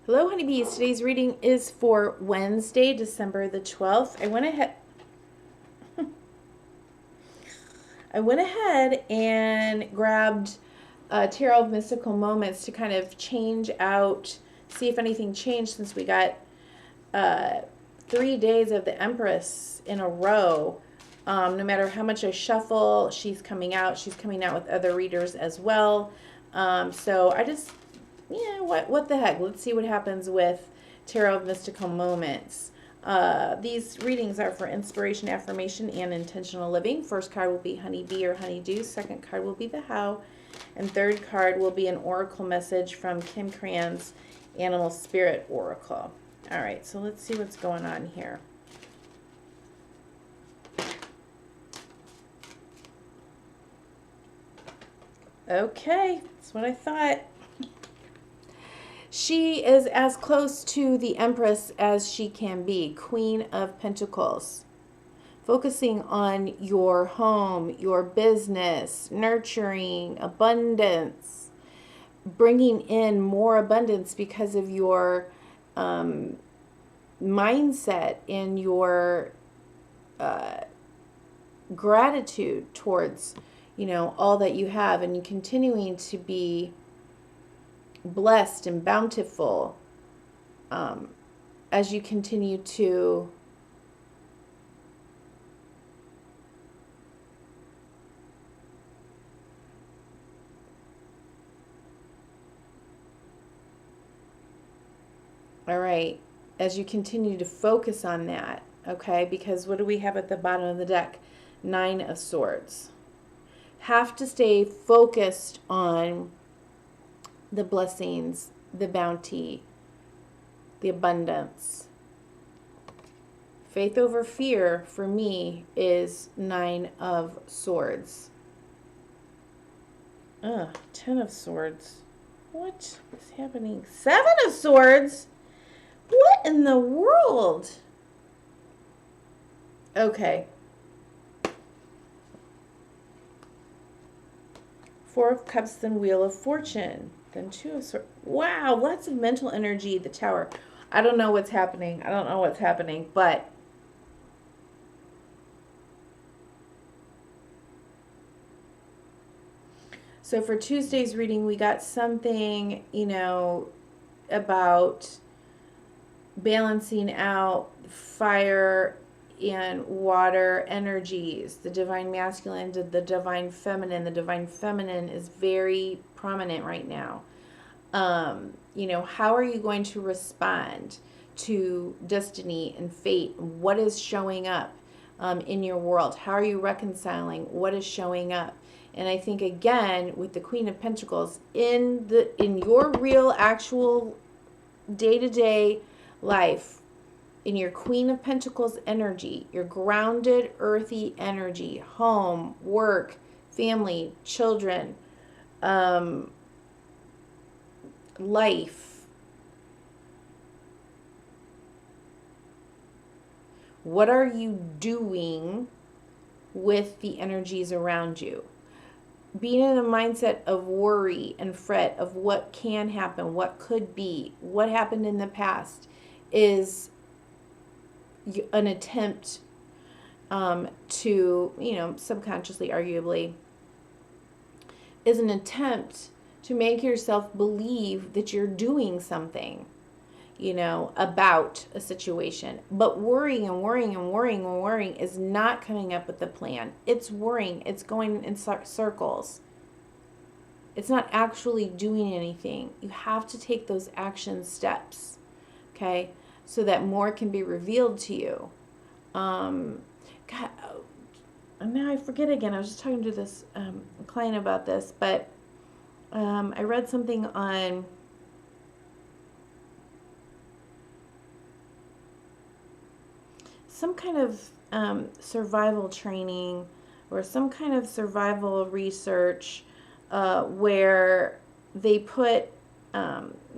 Hello, honeybees. Today's reading is for Wednesday, December the 12th. I went ahead and grabbed Tarot of Mystical Moments to kind of change out, see if anything changed since we got 3 days of the Empress in a row. No matter how much I shuffle, she's coming out. She's coming out with other readers as well. So I just, what the heck? Let's see what happens with Tarot of Mystical Moments. These readings are for inspiration, affirmation, and intentional living. First card will be honeybee or honeydew. Second card will be the how. And third card will be an oracle message from Kim Cran's Animal Spirit Oracle. All right, so let's see what's going on here. Okay, that's what I thought. She is as close to the Empress as she can be, Queen of Pentacles. Focusing on your home, your business, nurturing, abundance, bringing in more abundance because of your mindset and your gratitude towards, all that you have, and you continuing to be blessed and bountiful as you continue to all right, as you continue to focus on that, okay, because what do we have at the bottom of the deck? 9 of Swords. Have to stay focused on the blessings, the bounty, the abundance. Faith over fear for me is 9 of Swords. 10 of Swords. What is happening? 7 of Swords? What in the world? Okay. 4 of Cups, then Wheel of Fortune. Then 2 of Swords. Wow, lots of mental energy. The Tower. I don't know what's happening. But so for Tuesday's reading, we got something, about balancing out fire and water energies, the divine masculine, the divine feminine. The divine feminine is very prominent right now. How are you going to respond to destiny and fate? What is showing up in your world? How are you reconciling what is showing up? And I think, again, with the Queen of Pentacles, in your real, actual day-to-day life, in your Queen of Pentacles energy, your grounded, earthy energy, home, work, family, children, life. What are you doing with the energies around you? Being in a mindset of worry and fret of what can happen, what could be, what happened in the past is an attempt to, subconsciously, arguably, is an attempt to make yourself believe that you're doing something, about a situation. But worrying is not coming up with a plan. It's worrying. It's going in circles. It's not actually doing anything. You have to take those action steps, okay, so that more can be revealed to you. God, now I forget again. I was just talking to this client about this, but I read something on some kind of survival training or some kind of survival research where they put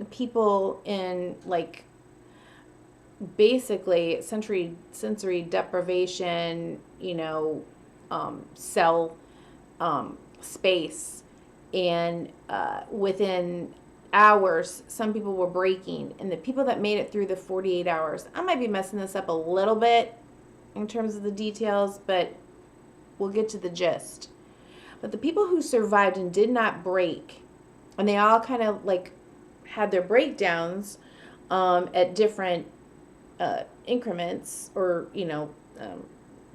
people in, like, basically sensory deprivation, cell space, and within hours some people were breaking, and the people that made it through the 48 hours, I might be messing this up a little bit in terms of the details, but we'll get to the gist. But the people who survived and did not break, and they all kind of like had their breakdowns at different increments, or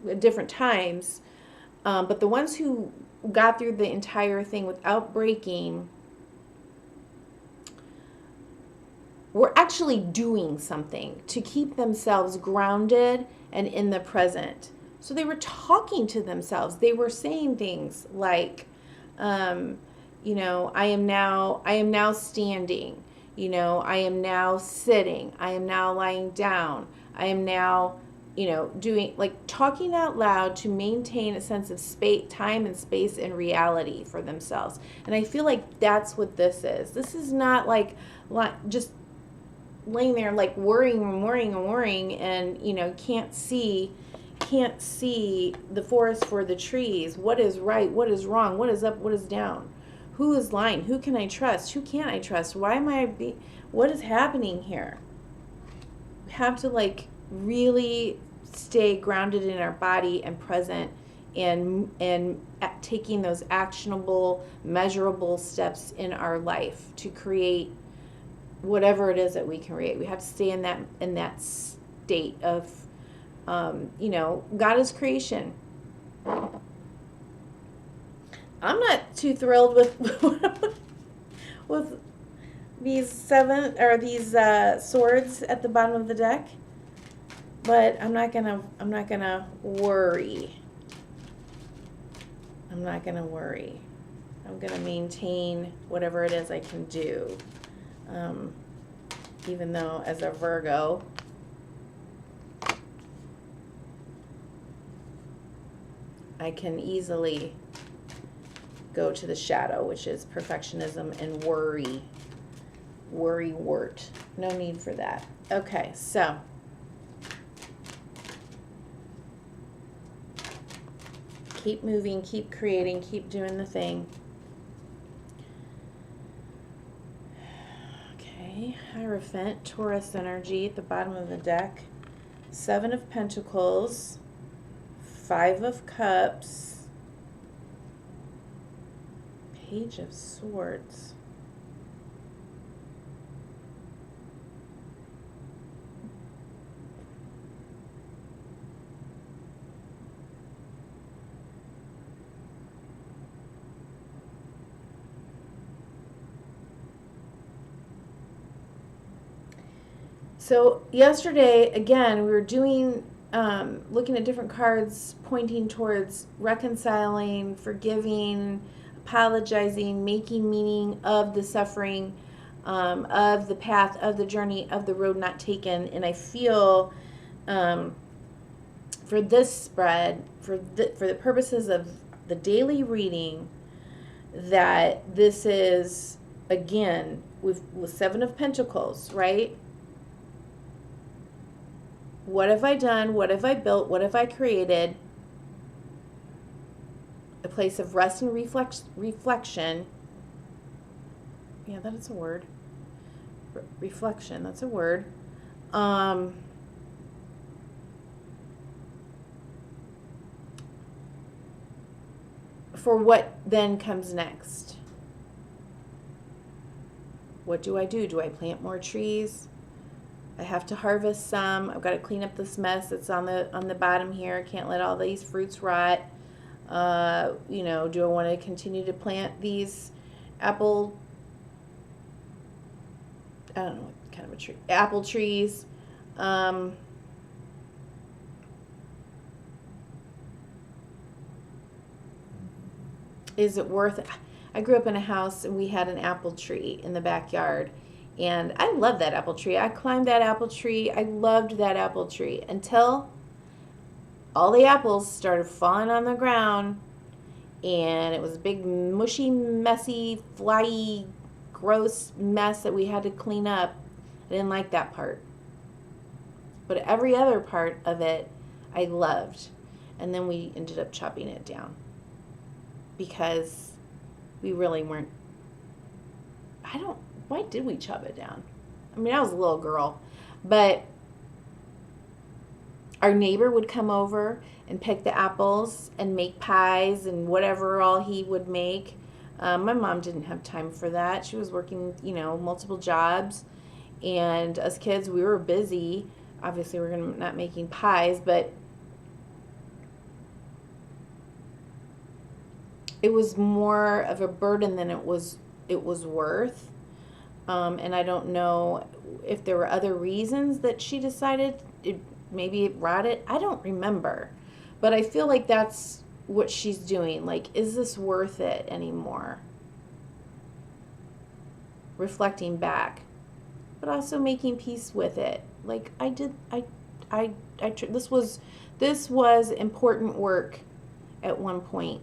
at different times, but the ones who got through the entire thing without breaking were actually doing something to keep themselves grounded and in the present. So they were talking to themselves. They were saying things like, I am now standing. I am now sitting. I am now lying down. I am now, doing, like, talking out loud to maintain a sense of space, time and space and reality for themselves. And I feel like that's what this is. This is not like just laying there like worrying and can't see the forest for the trees. What is right, what is wrong, what is up, what is down, who is lying, who can I trust, who can't I trust, what is happening here. We have to like really stay grounded in our body and present, and taking those actionable, measurable steps in our life to create whatever it is that we can create. We have to stay in that state of, God is creation. I'm not too thrilled with these swords at the bottom of the deck, but I'm not gonna worry. I'm not gonna worry. I'm gonna maintain whatever it is I can do. Even though as a Virgo, I can easily go to the shadow, which is perfectionism and worry. Worrywart. No need for that. Okay, so keep moving, keep creating, keep doing the thing. Hierophant, Taurus energy at the bottom of the deck. 7 of Pentacles, 5 of Cups, Page of Swords. So yesterday, again, we were doing, looking at different cards pointing towards reconciling, forgiving, apologizing, making meaning of the suffering, of the path, of the journey, of the road not taken. And I feel for this spread, for the purposes of the daily reading, that this is, again, with 7 of Pentacles, right? What have I done? What have I built? What have I created? A place of rest and reflection. Yeah, that is a word. Reflection, that's a word. For what then comes next. What do? Do I plant more trees? I have to harvest some. I've got to clean up this mess that's on the bottom here. I can't let all these fruits rot. Do I want to continue to plant these apple, I don't know what kind of a tree, apple trees. Is it worth it? I grew up in a house and we had an apple tree in the backyard. And I love that apple tree. I climbed that apple tree. I loved that apple tree until all the apples started falling on the ground. And it was a big, mushy, messy, flyy, gross mess that we had to clean up. I didn't like that part. But every other part of it, I loved. And then we ended up chopping it down. Because we really weren't, why did we chop it down? I mean, I was a little girl, but our neighbor would come over and pick the apples and make pies and whatever all he would make. My mom didn't have time for that. She was working, multiple jobs. And as kids, we were busy. Obviously, we're not making pies, but it was more of a burden than it was worth. And I don't know if there were other reasons that she decided maybe it rotted. I don't remember. But I feel like that's what she's doing. Like, is this worth it anymore? Reflecting back, but also making peace with it. Like, this was important work at one point.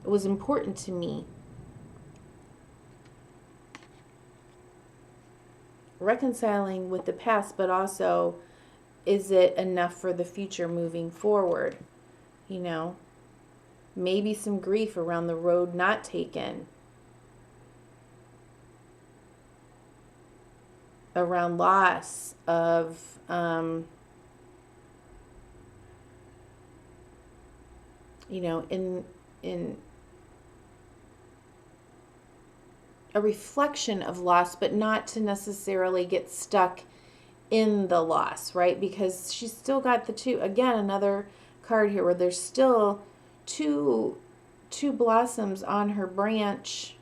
It was important to me. Reconciling with the past, but also, is it enough for the future moving forward? Maybe some grief around the road not taken, around loss of in a reflection of loss, but not to necessarily get stuck in the loss, right? Because she's still got the two, again, another card here where there's still two blossoms on her branch.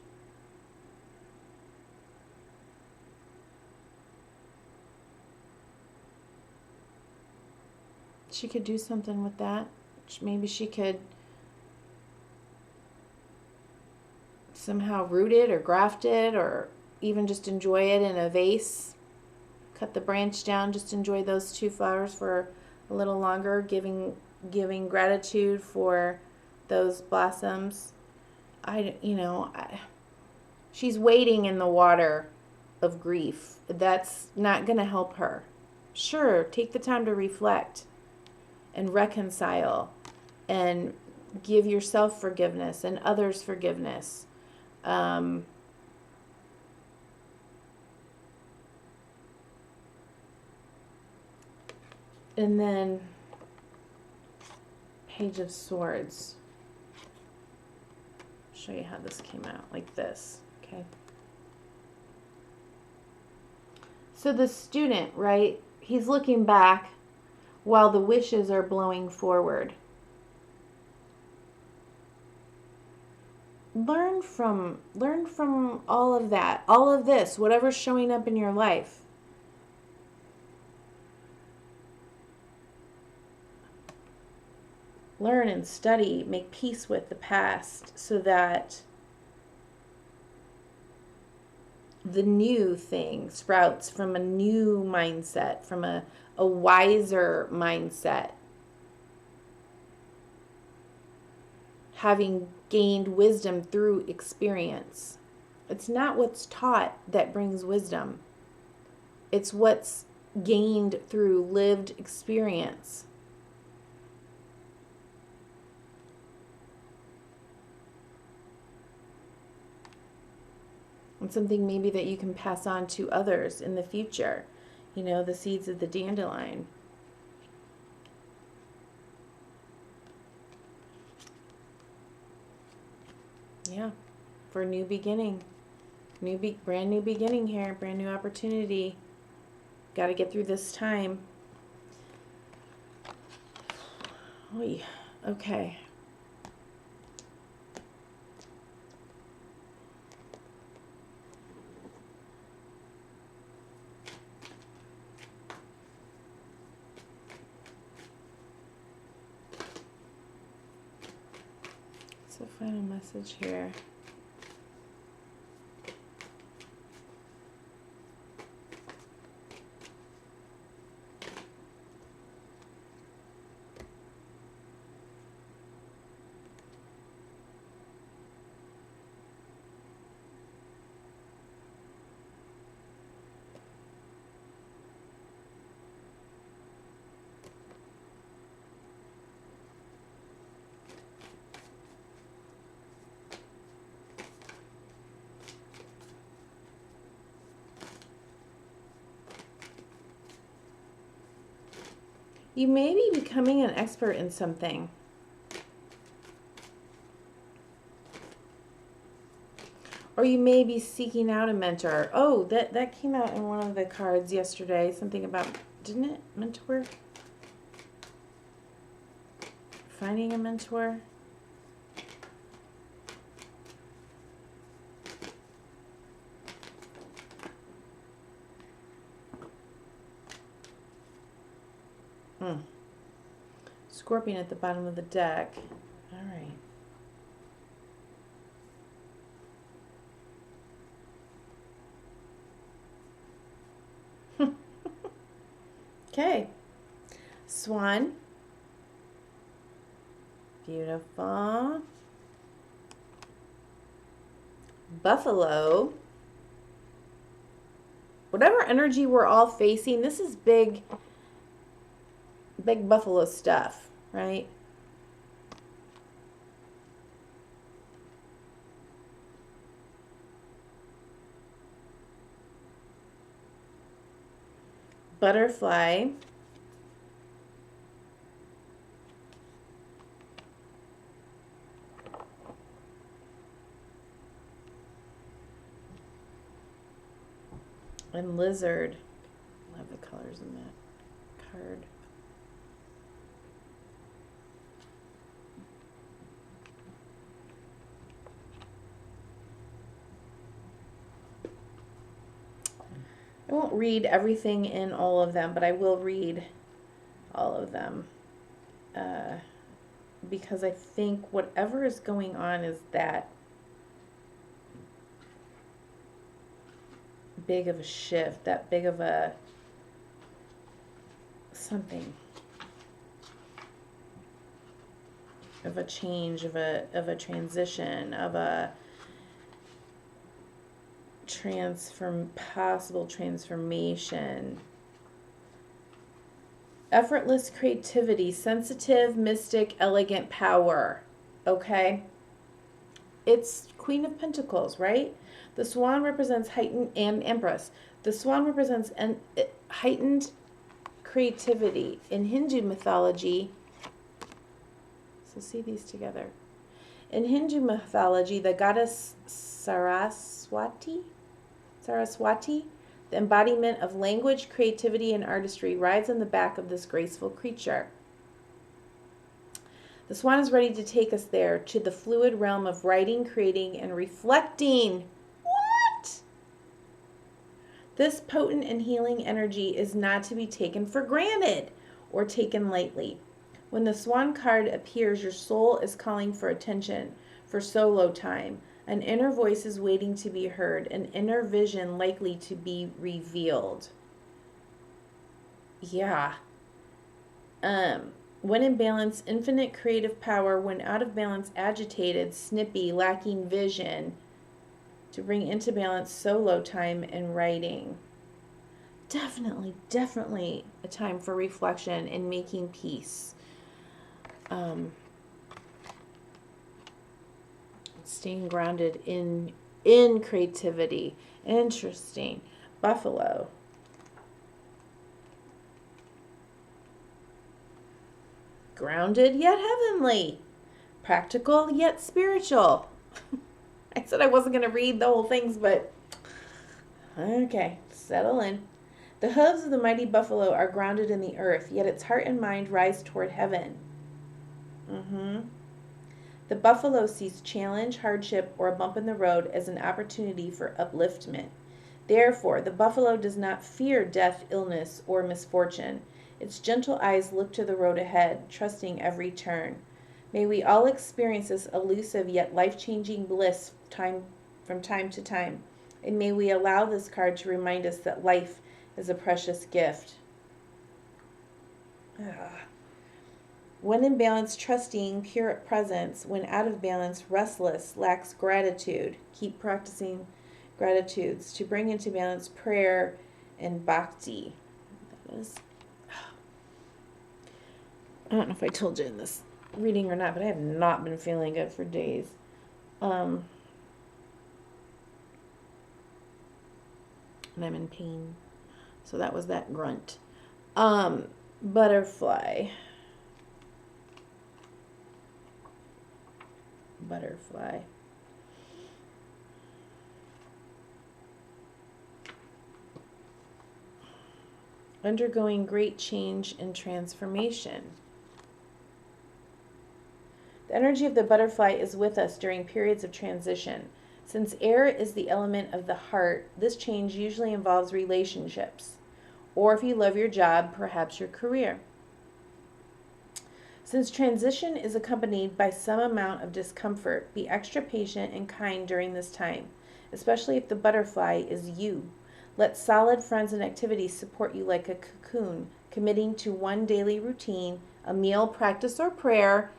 She could do something with that. Maybe she could somehow root it or graft it, or even just enjoy it in a vase. Cut the branch down, just enjoy those two flowers for a little longer, giving gratitude for those blossoms. She's wading in the water of grief. That's not going to help her. Sure, take the time to reflect and reconcile and give yourself forgiveness and others forgiveness. And then Page of Swords. I'll show you how this came out, like this, okay? So the student, right, he's looking back while the wishes are blowing forward. Learn from all of that, all of this, whatever's showing up in your life. Learn and study, make peace with the past so that the new thing sprouts from a new mindset, from a wiser mindset. Having gained wisdom through experience. It's not what's taught that brings wisdom. It's what's gained through lived experience. And something maybe that you can pass on to others in the future. The seeds of the dandelion. Yeah, for a new beginning. Brand new beginning here, brand new opportunity. Got to get through this time. Oy, okay. So final message here. You may be becoming an expert in something. Or you may be seeking out a mentor. Oh, that came out in one of the cards yesterday. Something about, didn't it? Mentor? Finding a mentor? Scorpion at the bottom of the deck. All right. Okay. Swan. Beautiful. Buffalo. Whatever energy we're all facing, this is big buffalo stuff, right? Butterfly. And lizard. I love the colors in that card. I won't read everything in all of them, but I will read all of them. Because I think whatever is going on is that big of a shift, that big of a something, of a change, of a transition, of a possible transformation. Effortless creativity, sensitive, mystic, elegant power. Okay? It's Queen of Pentacles, right? The swan represents heightened, and Empress. The swan represents heightened creativity. In Hindu mythology, so see these together. In Hindu mythology, the goddess Saraswati, the embodiment of language, creativity, and artistry, rides on the back of this graceful creature. The swan is ready to take us there, to the fluid realm of writing, creating, and reflecting. What? This potent and healing energy is not to be taken for granted or taken lightly. When the swan card appears, your soul is calling for attention, for solo time. An inner voice is waiting to be heard, an inner vision likely to be revealed. Yeah. When in balance, infinite creative power. When out of balance, agitated, snippy, lacking vision. To bring into balance, solo time and writing. Definitely a time for reflection and making peace. Staying grounded in creativity. Interesting. Buffalo. Grounded yet heavenly. Practical yet spiritual. I said I wasn't going to read the whole things, but okay, settle in. The hooves of the mighty buffalo are grounded in the earth, yet its heart and mind rise toward heaven. The buffalo sees challenge, hardship, or a bump in the road as an opportunity for upliftment. Therefore, the buffalo does not fear death, illness, or misfortune. Its gentle eyes look to the road ahead, trusting every turn. May we all experience this elusive yet life-changing bliss from time to time. And may we allow this card to remind us that life is a precious gift. When in balance, trusting, pure presence. When out of balance, restless, lacks gratitude. Keep practicing gratitudes to bring into balance prayer and bhakti. That is, I don't know if I told you in this reading or not, but I have not been feeling good for days. And I'm in pain. So that was that grunt. Butterfly. Butterfly. Undergoing great change and transformation. The energy of the butterfly is with us during periods of transition. Since air is the element of the heart, this change usually involves relationships, or if you love your job, perhaps your career. Since transition is accompanied by some amount of discomfort, be extra patient and kind during this time, especially if the butterfly is you. Let solid friends and activities support you like a cocoon, committing to one daily routine, a meal, practice, or prayer.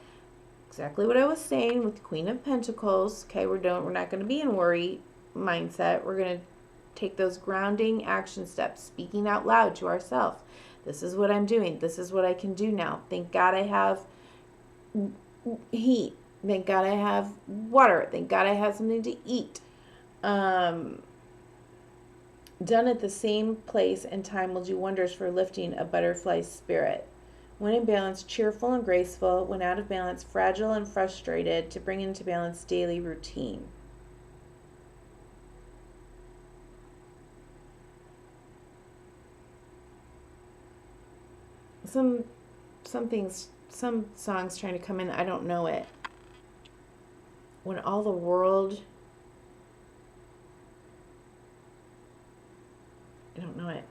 Exactly what I was saying with Queen of Pentacles. Okay, we're not going to be in worry mindset. We're going to take those grounding action steps, speaking out loud to ourselves. This is what I'm doing. This is what I can do now. Thank God I have heat. Thank God I have water. Thank God I have something to eat. Done at the same place and time will do wonders for lifting a butterfly's spirit. When in balance, cheerful and graceful. When out of balance, fragile and frustrated, to bring into balance daily routine. Some songs trying to come in, I don't know it. When all the world, I don't know it.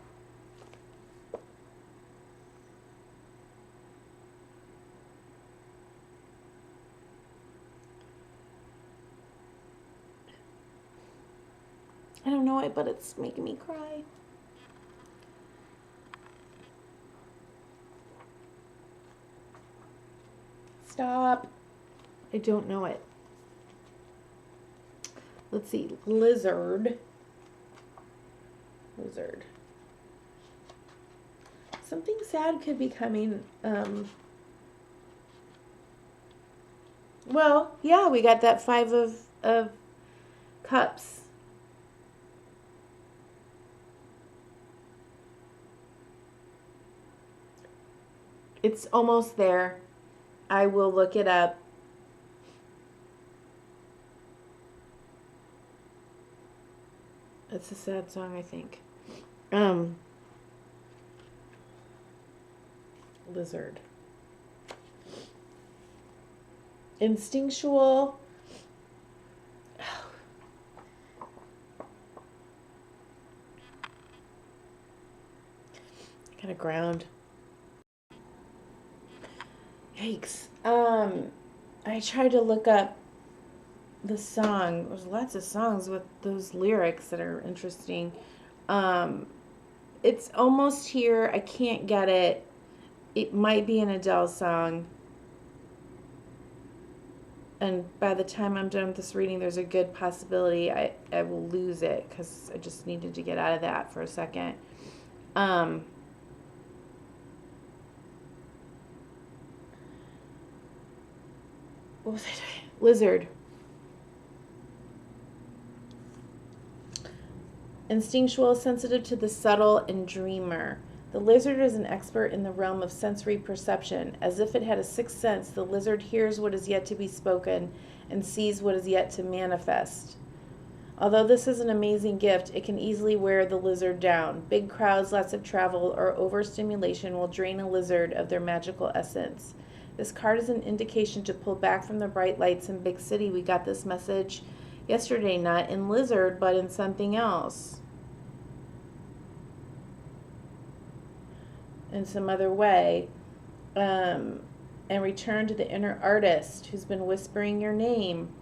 I don't know it, but it's making me cry. Stop. I don't know it. Let's see. Lizard. Something sad could be coming. Well, yeah, we got that 5 of Cups. It's almost there. I will look it up. It's a sad song, I think. Lizard. Instinctual. Kind of ground. Yikes. I tried to look up the song. There's lots of songs with those lyrics that are interesting. It's almost here. I can't get it. It might be an Adele song. And by the time I'm done with this reading, there's a good possibility I will lose it because I just needed to get out of that for a second. What was I doing? Lizard. Instinctual, sensitive to the subtle, and dreamer. The lizard is an expert in the realm of sensory perception. As if it had a sixth sense, the lizard hears what is yet to be spoken and sees what is yet to manifest. Although this is an amazing gift, it can easily wear the lizard down. Big crowds, lots of travel, or overstimulation will drain a lizard of their magical essence. This card is an indication to pull back from the bright lights in big city. We got this message yesterday, not in lizard, but in something else. In some other way. And return to the inner artist who's been whispering your name.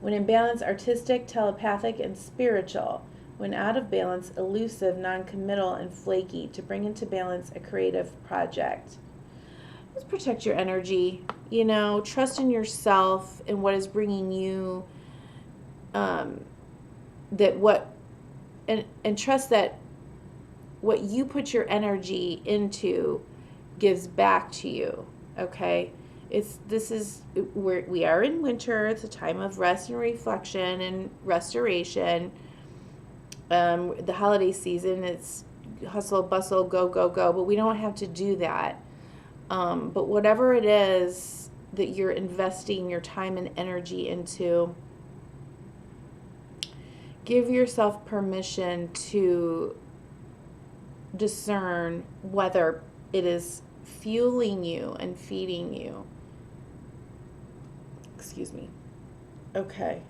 When in balance, artistic, telepathic, and spiritual. When out of balance, elusive, non-committal, and flaky. To bring into balance a creative project. Just protect your energy. You know, trust in yourself and what is bringing you. And trust that what you put your energy into gives back to you. Okay. We are in winter. It's a time of rest and reflection and restoration. The holiday season, it's hustle, bustle, go, go, go, but we don't have to do that. But whatever it is that you're investing your time and energy into, give yourself permission to discern whether it is fueling you and feeding you. Excuse me. Okay.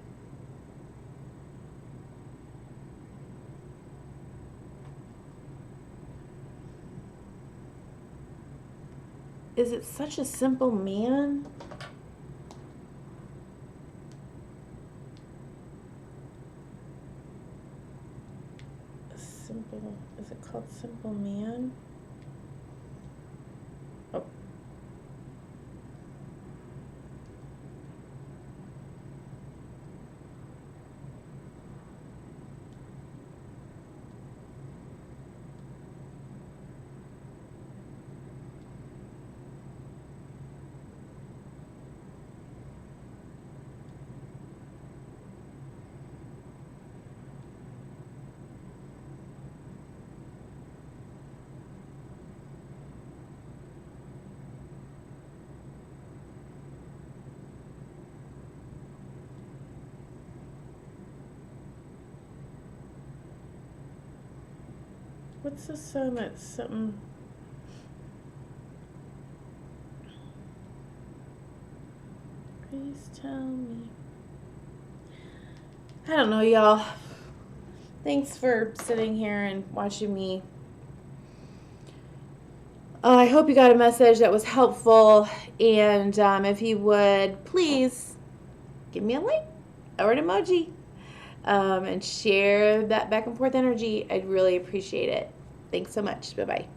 Is it such a simple man? Simple, is it called Simple Man? Oh. What's the song that's something? Please tell me. I don't know, y'all. Thanks for sitting here and watching me. I hope you got a message that was helpful. And if you would, please give me a like or an emoji. And share that back and forth energy. I'd really appreciate it. Thanks so much. Bye-bye.